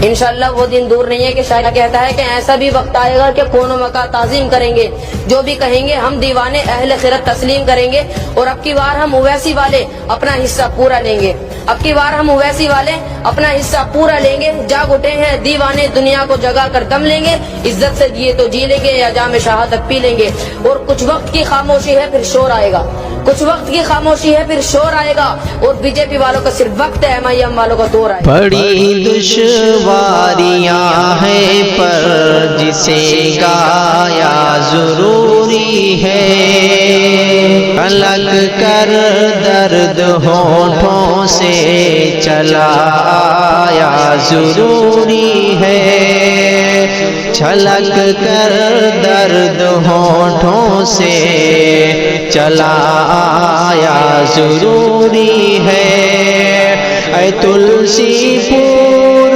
इंशाअल्लाह वो दिन दूर नहीं है कि शायद कहता है कि ऐसा भी वक्त आएगा कि कौन मका ताज़ीम करेंगे, जो भी कहेंगे हम दीवाने अहले खिरत तस्लीम करेंगे। और अब की बार हम उवैसी वाले अपना हिस्सा पूरा लेंगे, अब की बार हम उवैसी वाले अपना हिस्सा पूरा लेंगे। जाग उठे हैं दीवाने, दुनिया को जगा कर दम लेंगे, इज्जत से जिए तो जी लेंगे या जाम शहादत पी लेंगे। और कुछ वक्त की खामोशी है फिर शोर आएगा, कुछ वक्त की खामोशी है फिर शोर आएगा। और बीजेपी वालों का सिर्फ वक्त है, MIM वालों का दौर आएगा। बड़ी दुश्वारियां हैं पर जिसे गाया जरूरी है, अलग कर दर्द होठों से चलाया जरूरी है, छलक कर दर्द होठों से चलाया जरूरी है। ऐ तुलसी फूल